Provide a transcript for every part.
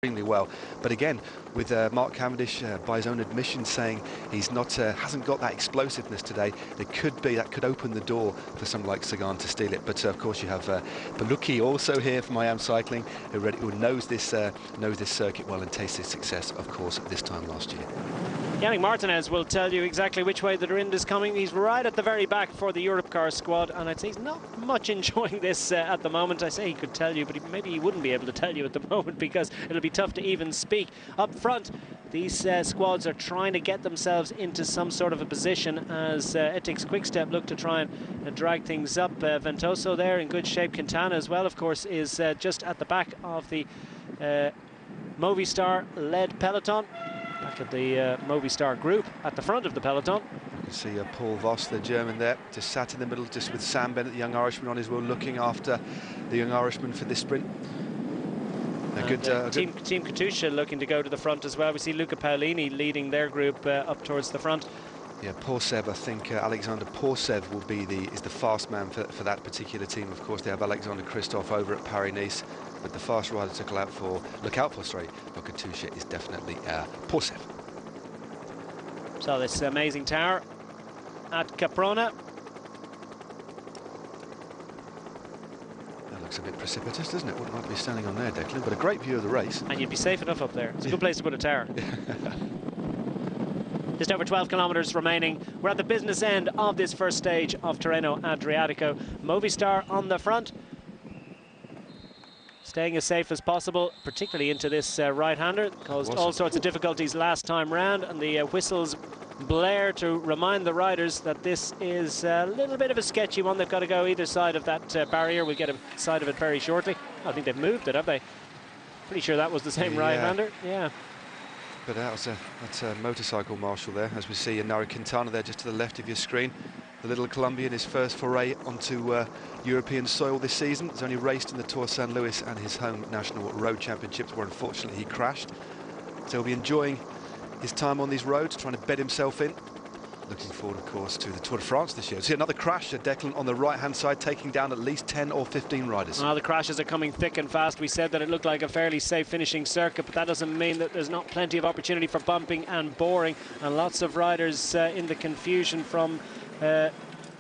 extremely well, but again with Mark Cavendish by his own admission saying he's not hasn't got that explosiveness today. That could open the door for someone like Sagan to steal it. But of course you have Palucchi also here from I Am Cycling, who knows this circuit well and tasted success, of course, this time last year. Yannick Martinez will tell you exactly which way the Rindt is coming. He's right at the very back for the Europcar squad, and I'd say he's not much enjoying this at the moment. I say he could tell you, but maybe he wouldn't be able to tell you at the moment because it'll be tough to even speak. Up front, these squads are trying to get themselves into some sort of a position as Ethics Quickstep look to try and drag things up. Ventoso there in good shape. Quintana as well, of course, is just at the back of the Movistar-led peloton. Back at the Movistar group at the front of the peloton. You can see Paul Voss, the German there, just sat in the middle, just with Sam Bennett, the young Irishman, on his wheel, looking after the young Irishman for this sprint. Team Katusha looking to go to the front as well. We see Luca Paolini leading their group up towards the front. Yeah, Porsev, I think Alexander Porsev will be the fast man for that particular team. Of course, they have Alexander Kristoff over at Paris-Nice, but the fast rider to look out for Katusha is definitely Porsev. So this amazing tower at Caprona. That looks a bit precipitous, doesn't it? Wouldn't like to be standing on there, Declan, but a great view of the race. And you'd be safe enough up there. It's a good place to put a tower. Just over 12 kilometers remaining. We're at the business end of this first stage of Tirreno Adriatico. Movistar on the front, staying as safe as possible, particularly into this right-hander. Caused all sorts of difficulties last time round, and the whistles blare to remind the riders that this is a little bit of a sketchy one. They've got to go either side of that barrier. We'll get a side of it very shortly. I think they've moved it, have they? Pretty sure that was the same right-hander. Yeah. But that's a motorcycle marshal there, as we see Nairo Quintana there just to the left of your screen. The little Colombian, his first foray onto European soil this season. He's only raced in the Tour San Luis and his home national road championships, where unfortunately he crashed. So he'll be enjoying his time on these roads, trying to bed himself in. Looking forward, of course, to the Tour de France this year. See another crash at Declan on the right-hand side, taking down at least 10 or 15 riders. Well, the crashes are coming thick and fast. We said that it looked like a fairly safe finishing circuit, but that doesn't mean that there's not plenty of opportunity for bumping and boring. And lots of riders in the confusion from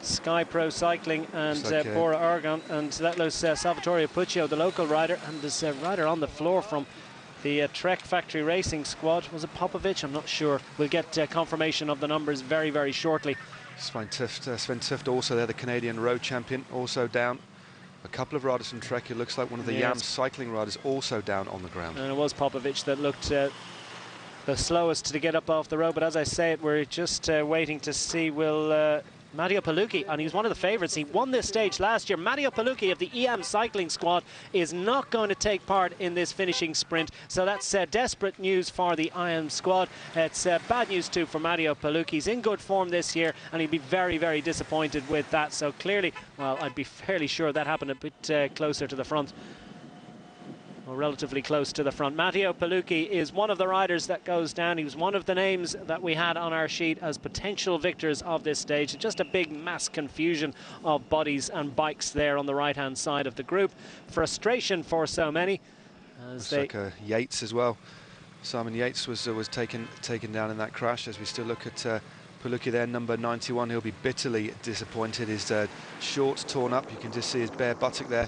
Sky Pro Cycling and Bora Argon, and that was Salvatore Puccio, the local rider, and there's a rider on the floor from the Trek Factory Racing squad. Was it Popovic? I'm not sure. We'll get confirmation of the numbers very, very shortly. Sven Tuft also there, the Canadian road champion, also down. A couple of riders from Trek. It looks like one of the YAM cycling riders also down on the ground. And it was Popovic that looked the slowest to get up off the road. But as I say, we're just waiting to see will Matteo Palucchi, and he was one of the favourites. He won this stage last year. Matteo Palucchi of the EM cycling squad is not going to take part in this finishing sprint. So that's desperate news for the IM squad. It's bad news too for Matteo Palucchi. He's in good form this year, and he'd be very, very disappointed with that. So clearly, well, I'd be fairly sure that happened a bit closer to the front. Well, relatively close to the front. Matteo Palucchi is one of the riders that goes down. He was one of the names that we had on our sheet as potential victors of this stage. Just a big mass confusion of bodies and bikes there on the right-hand side of the group. Frustration for so many. As like Yates as well. Simon Yates was taken down in that crash. As we still look at Palucchi there, number 91. He'll be bitterly disappointed. His shorts torn up. You can just see his bare buttock there.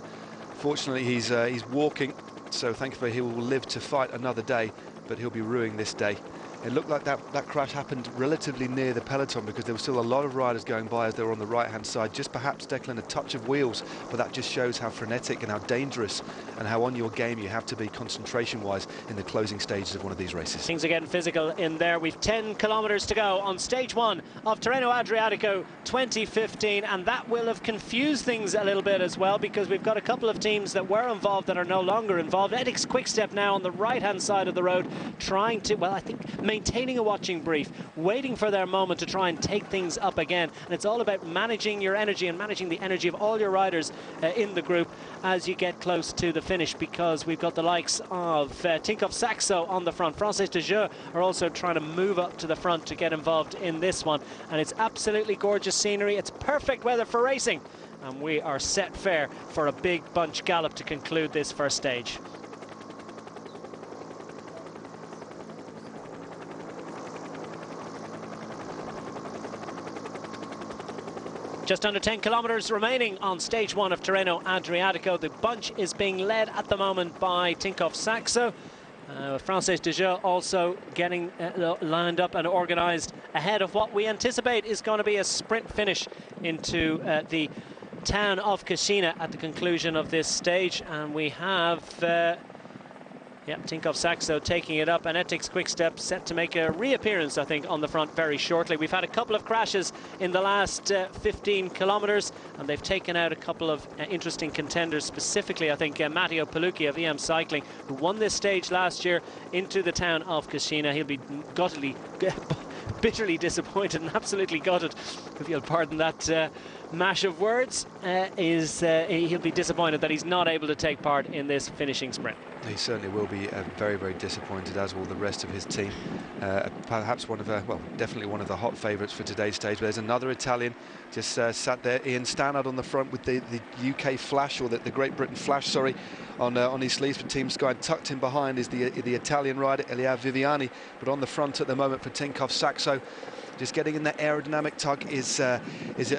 Fortunately, he's walking. So thankfully he will live to fight another day, but he'll be ruining this day. It looked like that crash happened relatively near the peloton, because there were still a lot of riders going by as they were on the right-hand side. Just perhaps, Declan, a touch of wheels, but that just shows how frenetic and how dangerous and how on your game you have to be concentration-wise in the closing stages of one of these races. Things are getting physical in there. We've 10 kilometres to go on stage 1 of Tirreno Adriatico 2015, and that will have confused things a little bit as well, because we've got a couple of teams that were involved that are no longer involved. Ethics Quickstep now on the right-hand side of the road, trying to, well, I think maintaining a watching brief, waiting for their moment to try and take things up again. And it's all about managing your energy and managing the energy of all your riders in the group as you get close to the finish, because we've got the likes of Tinkoff Saxo on the front. Francis de Jeux are also trying to move up to the front to get involved in this one. And it's absolutely gorgeous scenery. It's perfect weather for racing. And we are set fair for a big bunch gallop to conclude this first stage. Just under 10 kilometres remaining on stage 1 of Tirreno Adriatico. The bunch is being led at the moment by Tinkoff Saxo. Française de Jeux also getting lined up and organised ahead of what we anticipate is going to be a sprint finish into the town of Cascina at the conclusion of this stage. And we have Tinkoff Saxo taking it up, and Ethics Quickstep set to make a reappearance, I think, on the front very shortly. We've had a couple of crashes in the last 15 kilometres, and they've taken out a couple of interesting contenders, specifically, I think, Matteo Palucchi of EM Cycling, who won this stage last year into the town of Cascina. He'll be bitterly disappointed and absolutely gutted, if you'll pardon that mash of words. He'll be disappointed that he's not able to take part in this finishing sprint. He certainly will be very, very disappointed, as will the rest of his team. Perhaps one of well, definitely one of the hot favourites for today's stage. But there's another Italian just sat there, Ian Stannard on the front with the UK flash, or the Great Britain flash, sorry, on his sleeves for Team Sky. And tucked in behind is the Italian rider Elia Viviani. But on the front at the moment for Tinkoff Saxo, just getting in that aerodynamic tug is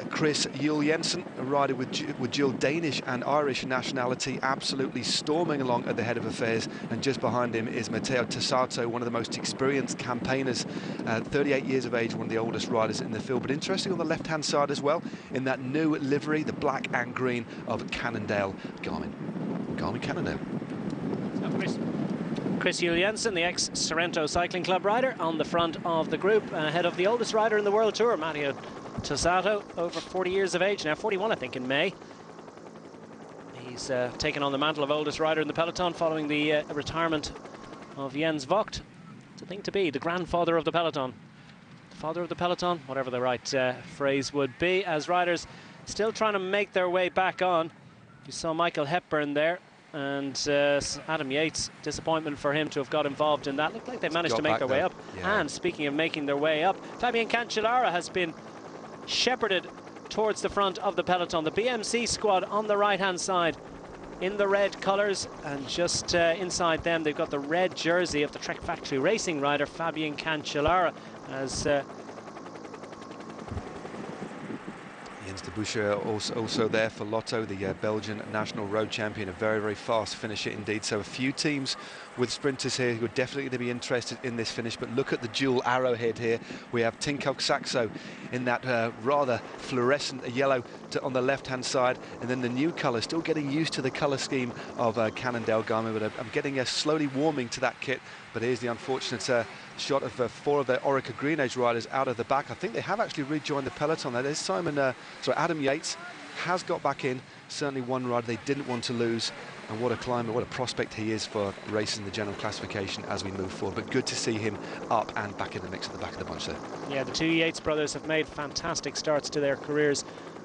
Chris Juel Jensen, a rider with dual Danish and Irish nationality, absolutely storming along at the head of affairs. And just behind him is Matteo Tassato, one of the most experienced campaigners, 38 years of age, one of the oldest riders in the field. But interesting on the left-hand side as well, in that new livery, the black and green of Cannondale Garmin Cannondale. Chris Juel Jensen, the ex-Sorrento Cycling Club rider, on the front of the group, ahead of the oldest rider in the World Tour, Matteo Tassato, over 40 years of age now, 41 I think in May. He's taken on the mantle of oldest rider in the peloton following the retirement of Jens Vogt. It's a thing to be, the grandfather of the peloton. The father of the peloton, whatever the right phrase would be, as riders still trying to make their way back on. You saw Michael Hepburn there. And Adam Yates, disappointment for him to have got involved in that. Looked like they managed to make their way up. Yeah. And speaking of making their way up, Fabian Cancellara has been shepherded towards the front of the peloton. The BMC squad on the right-hand side in the red colours, and just inside them they've got the red jersey of the Trek Factory Racing rider Fabian Cancellara, as De Boucher also there for Lotto, the Belgian national road champion, a very, very fast finisher indeed. So a few teams with sprinters here who are definitely going to be interested in this finish. But look at the dual arrowhead here. We have Tinkoff Saxo in that rather fluorescent yellow on the left-hand side, and then the new colour, still getting used to the colour scheme of Cannondale Garmin, but I'm getting slowly warming to that kit. But here's the unfortunate shot of 4 of the Orica Green Age riders out of the back. I think they have actually rejoined the peloton. There's Adam Yates has got back in. Certainly one rider they didn't want to lose. And what a climber, what a prospect he is for racing the general classification as we move forward. But good to see him up and back in the mix at the back of the bunch there. Yeah, the two Yates brothers have made fantastic starts to their careers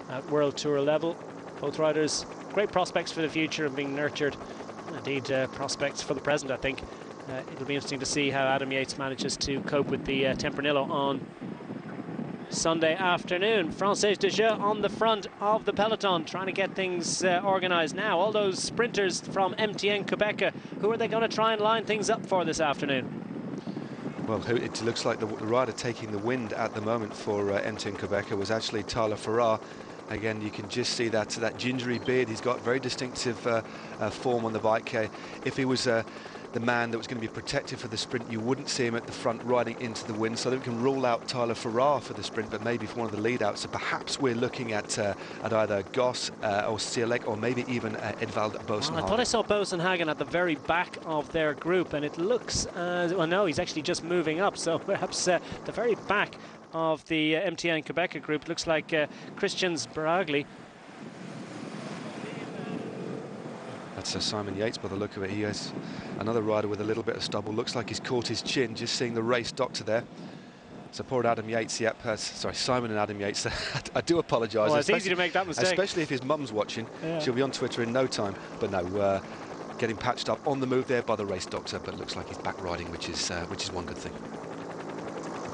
at World Tour level. Both riders, great prospects for the future and being nurtured. Indeed, prospects for the present, I think. It'll be interesting to see how Adam Yates manages to cope with the Tempranillo on Sunday afternoon. Française de Jeux on the front of the peloton, trying to get things organised now. All those sprinters from MTN Quebec, who are they going to try and line things up for this afternoon? Well, it looks like the rider taking the wind at the moment for MTN Quebec was actually Tyler Farrar. Again, you can just see that gingery beard. He's got very distinctive form on the bike. If he was the man that was going to be protected for the sprint, you wouldn't see him at the front riding into the wind. So I think we can rule out Tyler Farrar for the sprint, but maybe for one of the lead outs. So perhaps we're looking at either Goss or Sielek, or maybe even Edvald Bosenhagen. Well, I thought I saw Bosenhagen at the very back of their group, and it looks well, no, he's actually just moving up. So perhaps the very back of the MTN Quebec group looks like Christian Sbragli. That's Simon Yates by the look of it. He has another rider with a little bit of stubble. Looks like he's caught his chin, just seeing the race doctor there. So poor Adam Yates, sorry, Simon and Adam Yates. I do apologise. Well, it's easy to make that mistake. Especially if his mum's watching. Yeah. She'll be on Twitter in no time. But no, getting patched up on the move there by the race doctor. But looks like he's back riding, which is one good thing.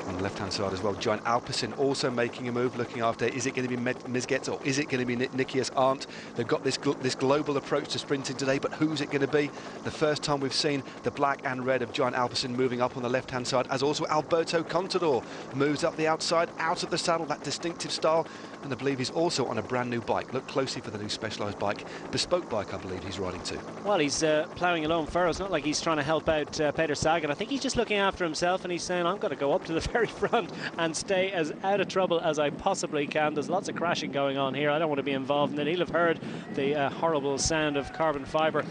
on the left-hand side as well. Giant Alpecin also making a move, looking after, is it going to be Mizgets or is it going to be Nikias Arndt? They've got this global approach to sprinting today, but who's it going to be? The first time we've seen the black and red of Giant Alpecin moving up on the left-hand side, as also Alberto Contador moves up the outside, out of the saddle, that distinctive style, and I believe he's also on a brand new bike. Look closely for the new Specialized bike, bespoke bike, I believe he's riding too. Well, he's ploughing alone furrows, not like he's trying to help out Peter Sagan. I think he's just looking after himself, and he's saying, I'm going to go up to the very front and stay as out of trouble as I possibly can. There's lots of crashing going on here. I don't want to be involved in it. He'll have heard the horrible sound of carbon fibre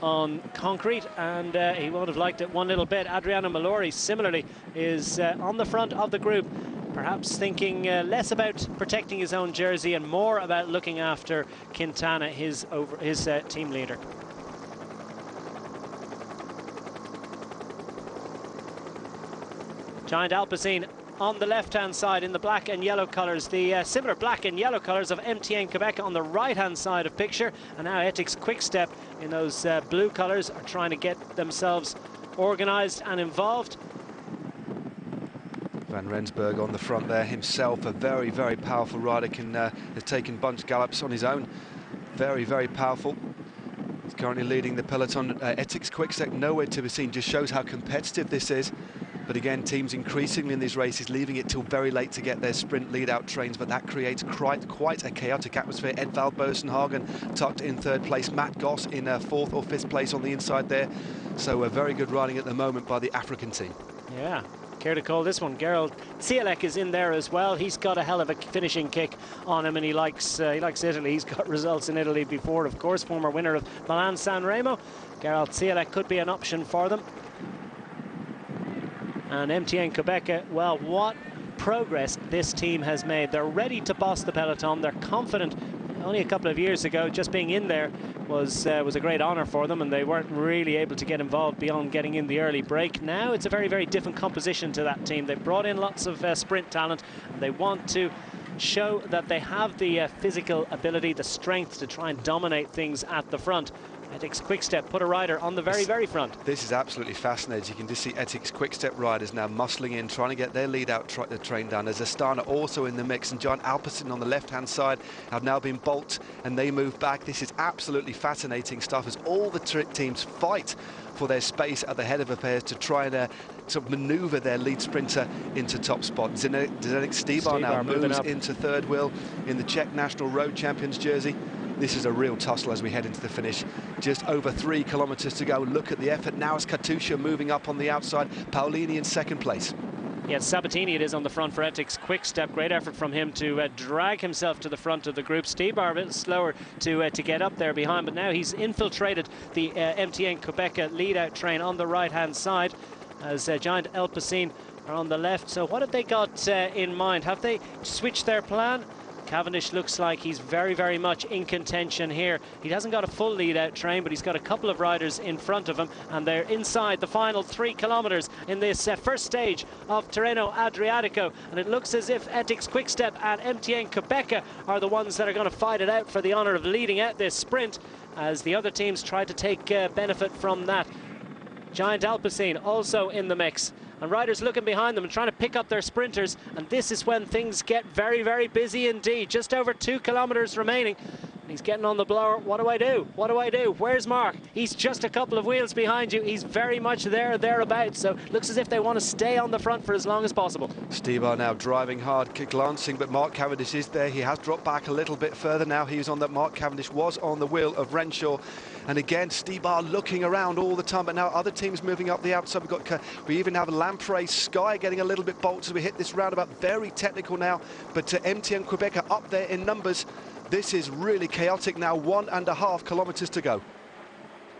on concrete, and he won't have liked it one little bit. Adriano Malori similarly is on the front of the group, perhaps thinking less about protecting his own jersey and more about looking after Quintana, his team leader. Giant Alpecin on the left-hand side in the black and yellow colours, the similar black and yellow colours of MTN Quebec on the right-hand side of picture, and now Ethics Quickstep in those blue colours are trying to get themselves organised and involved. Van Rensburg on the front there himself, a very, very powerful rider, has taken bunch gallops on his own. Very, very powerful. He's currently leading the peloton. Ethics Quickstep nowhere to be seen, just shows how competitive this is. But again, teams increasingly in these races leaving it till very late to get their sprint lead-out trains, but that creates quite a chaotic atmosphere. Edvald Bosenhagen tucked in third place, Matt Goss in fourth or fifth place on the inside there. So a very good riding at the moment by the African team. Yeah. Care to call this one. Gerald Cialek is in there as well. He's got a hell of a finishing kick on him, and he likes Italy. He's got results in Italy before, of course. Former winner of Milan San Remo. Gerald Cialek could be an option for them. And MTN Quebec, well, what progress this team has made. They're ready to boss the peloton. They're confident. Only a couple of years ago, just being in there was a great honour for them, and they weren't really able to get involved beyond getting in the early break. Now it's a very, very different composition to that team. They've brought in lots of sprint talent, and they want to show that they have the physical ability, the strength to try and dominate things at the front. Ethics Quickstep put a rider on the very, very front. This is absolutely fascinating. You can just see Ethics Quickstep riders now muscling in, trying to get their lead-out train done. There's Astana also in the mix, and Giant Alpecin on the left-hand side have now been bolted, and they move back. This is absolutely fascinating stuff as all the teams fight for their space at the head of affairs to try and sort of manoeuvre their lead sprinter into top spot. Zdeněk Stybar now moves into third wheel in the Czech National Road Champions jersey. This is a real tussle as we head into the finish. Just over 3 kilometres to go. Look at the effort. Now it's Katusha moving up on the outside. Paolini in second place. Yeah, Sabatini it is on the front for Ethics Quickstep. Great effort from him to drag himself to the front of the group. Stybar a bit slower to get up there behind, but now he's infiltrated the MTN Quebec lead-out train on the right-hand side as Giant Alpecin are on the left. So what have they got in mind? Have they switched their plan? Cavendish looks like he's very, very much in contention here. He hasn't got a full lead-out train, but he's got a couple of riders in front of him, and they're inside the final 3 kilometres in this first stage of Tirreno Adriatico. And it looks as if Ethics Quickstep and MTN Quebec are the ones that are going to fight it out for the honour of leading out this sprint, as the other teams try to take benefit from that. Giant Alpecin also in the mix, and riders looking behind them and trying to pick up their sprinters, and this is when things get very, very busy indeed. Just over 2 kilometres remaining. He's getting on the blower. What do I do? What do I do? Where's Mark? He's just a couple of wheels behind you. He's very much thereabouts. So looks as if they want to stay on the front for as long as possible. Stybar now driving hard, glancing, but Mark Cavendish is there. He has dropped back a little bit further now. He was on that. Mark Cavendish was on the wheel of Renshaw. And again, Stybar looking around all the time, but now other teams moving up the outside. We even have Lamprey Sky getting a little bit bolted as we hit this roundabout. Very technical now, but MTN Quebec are up there in numbers. This is really chaotic now, 1.5 kilometres to go.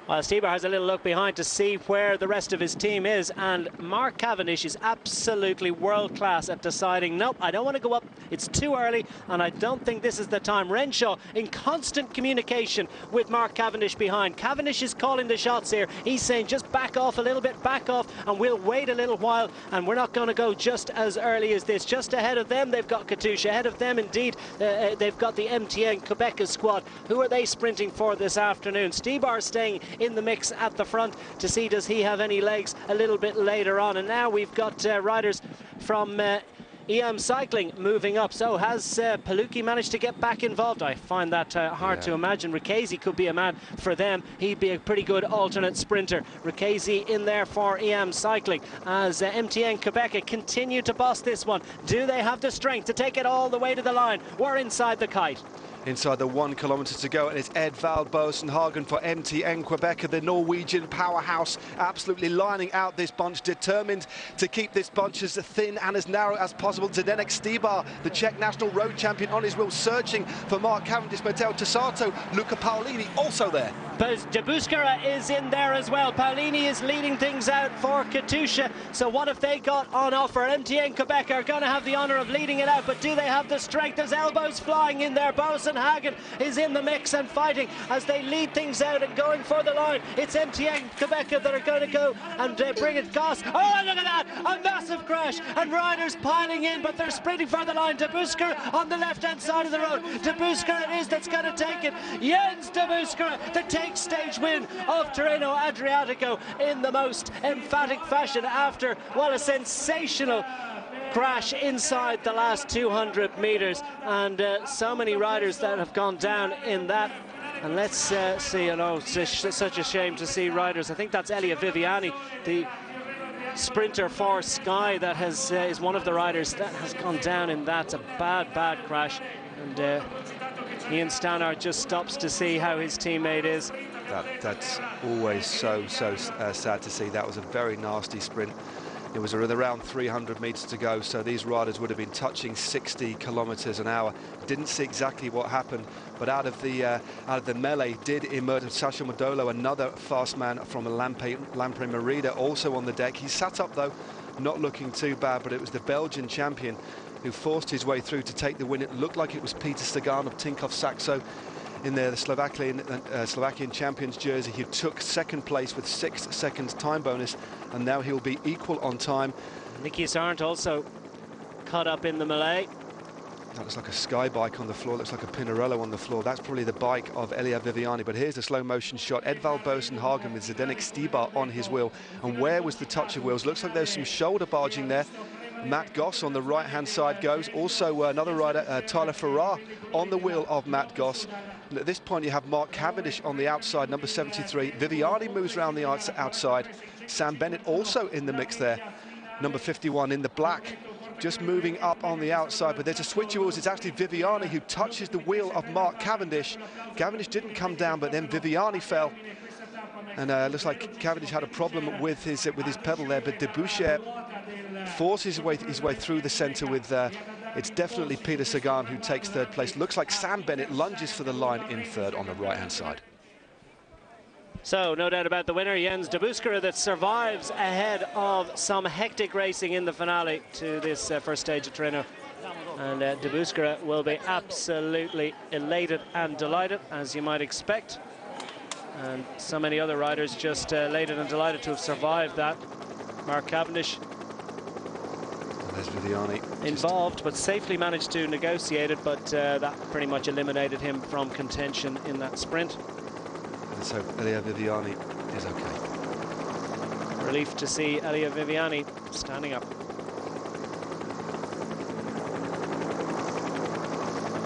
Well, Stybar has a little look behind to see where the rest of his team is, and Mark Cavendish is absolutely world-class at deciding, nope, I don't want to go up, it's too early, and I don't think this is the time. Renshaw in constant communication with Mark Cavendish behind. Cavendish is calling the shots here. He's saying, just back off a little bit, back off, and we'll wait a little while, and we're not going to go just as early as this. Just ahead of them, they've got Katusha. Ahead of them, indeed, they've got the MTN Quebec squad. Who are they sprinting for this afternoon? Stybar staying in the mix at the front to see does he have any legs a little bit later on. And now we've got riders from EM Cycling moving up. So has Palucchi managed to get back involved? I find that hard to imagine. Ricchesi could be a man for them. He'd be a pretty good alternate sprinter. Ricchesi in there for EM Cycling as MTN Quebec continue to boss this one. Do they have the strength to take it all the way to the line? We're inside the kite. Inside the 1 kilometre to go, and it's Edvald Boasson-Hagen for MTN Quebec, the Norwegian powerhouse, absolutely lining out this bunch, determined to keep this bunch as thin and as narrow as possible. Zdeněk Štibar, the Czech national road champion, on his wheel, searching for Mark Cavendish. Matteo Tosato, Luca Paolini also there. But De Busquera is in there as well. Paolini is leading things out for Katusha. So what have they got on offer? MTN Quebec are going to have the honour of leading it out, but do they have the strength? There's elbows flying in there. Boasson-Hagen is in the mix and fighting as they lead things out and going for the line. It's MTN Quebec that are going to go and bring it. Goss. Oh, look at that! A massive crash and riders piling in, but they're sprinting for the line. De Busquera on the left-hand side of the road. De Busquera it is that's going to take it. Jens De Busquera, the stage win of Tirreno Adriatico in the most emphatic fashion after, well, a sensational crash inside the last 200 meters, and so many riders that have gone down in that. And let's see, I know it's such a shame to see riders. I think that's Elia Viviani, the sprinter for Sky, that has is one of the riders that has gone down in that. It's a bad crash, and Ian Stannard just stops to see how his teammate is. That's always so sad to see. That was a very nasty sprint. It was around 300 meters to go, so these riders would have been touching 60 kilometers an hour. Didn't see exactly what happened, but out of the melee did emerge Sasha Modolo, another fast man from Lampre Merida, also on the deck. He sat up though, not looking too bad, but it was the Belgian champion who forced his way through to take the win. It looked like it was Peter Sagan of Tinkoff Saxo in there, the Slovakian champions jersey. He took second place with 6 seconds time bonus, and now he'll be equal on time. Nicky Arndt also caught up in the melee. That looks like a Sky bike on the floor, looks like a Pinarello on the floor. That's probably the bike of Elia Viviani, but here's the slow motion shot. Edvald Boasson-Hagen with Zdeněk Štibar on his wheel. And where was the touch of wheels? Looks like there's some shoulder barging there. Matt Goss on the right-hand side goes. Also another rider, Tyler Farrar, on the wheel of Matt Goss. And at this point you have Mark Cavendish on the outside, number 73. Viviani moves around the outside. Sam Bennett also in the mix there, number 51 in the black, just moving up on the outside. But there's a switch of wheels. It's actually Viviani who touches the wheel of Mark Cavendish. Cavendish didn't come down, but then Viviani fell. And looks like Cavendish had a problem with his pedal there, but De Busquera forces his way through the centre with, it's definitely Peter Sagan who takes third place. Looks like Sam Bennett lunges for the line in third on the right-hand side. So, no doubt about the winner, Jens De Busquera, that survives ahead of some hectic racing in the finale to this first stage of Tirreno. And De Busquera will be absolutely elated and delighted, as you might expect. And so many other riders just elated and delighted to have survived that. Mark Cavendish there's Viviani involved, but safely managed to negotiate it, but that pretty much eliminated him from contention in that sprint. And so Elia Viviani is okay. Relief to see Elia Viviani standing up.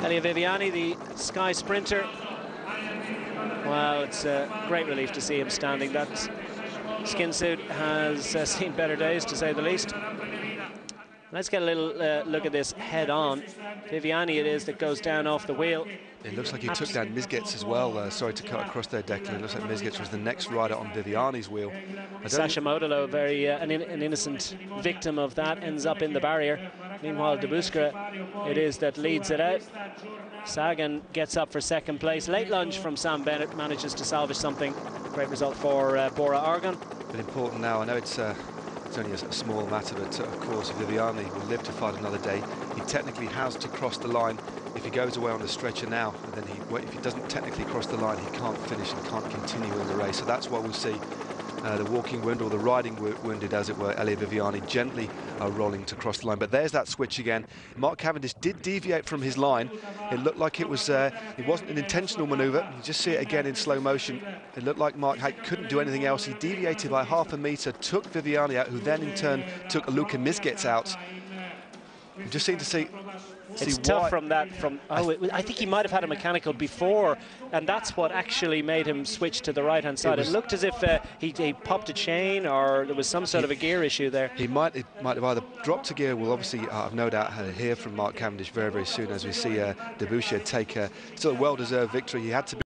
Elia Viviani, the Sky sprinter. Well, it's a great relief to see him standing. That skin suit has seen better days, to say the least. Let's get a little look at this head-on. Viviani it is that goes down off the wheel. It looks like he took down Mizgets as well. Sorry to cut across there, Declan. It looks like Mizgets was the next rider on Viviani's wheel. Sasha Modolo, an innocent victim of that, ends up in the barrier. Meanwhile, De Busquera it is that leads it out. Sagan gets up for second place. Late lunge from Sam Bennett, manages to salvage something. Great result for Bora Argon. But important now, I know it's only a small matter, but of course Viviani will live to fight another day. He technically has to cross the line. If he goes away on the stretcher now, and then if he doesn't technically cross the line, he can't finish and can't continue in the race. So that's why we'll see the walking wound, or the riding wounded, as it were, Elia Viviani, gently rolling to cross the line. But there's that switch again. Mark Cavendish did deviate from his line. It looked like it wasn't an intentional manoeuvre. You just see it again in slow motion. It looked like Mark Hake couldn't do anything else. He deviated by half a metre, took Viviani out, who then in turn took Luka Mizgets out. You just seem to see it's tough from that. I think he might have had a mechanical before, and that's what actually made him switch to the right-hand side. It looked as if he popped a chain, or there was some sort of a gear issue there. He might have either dropped a gear. We'll obviously, I've no doubt, hear from Mark Cavendish very, very soon as we see Debouchet take still a well-deserved victory. He had to be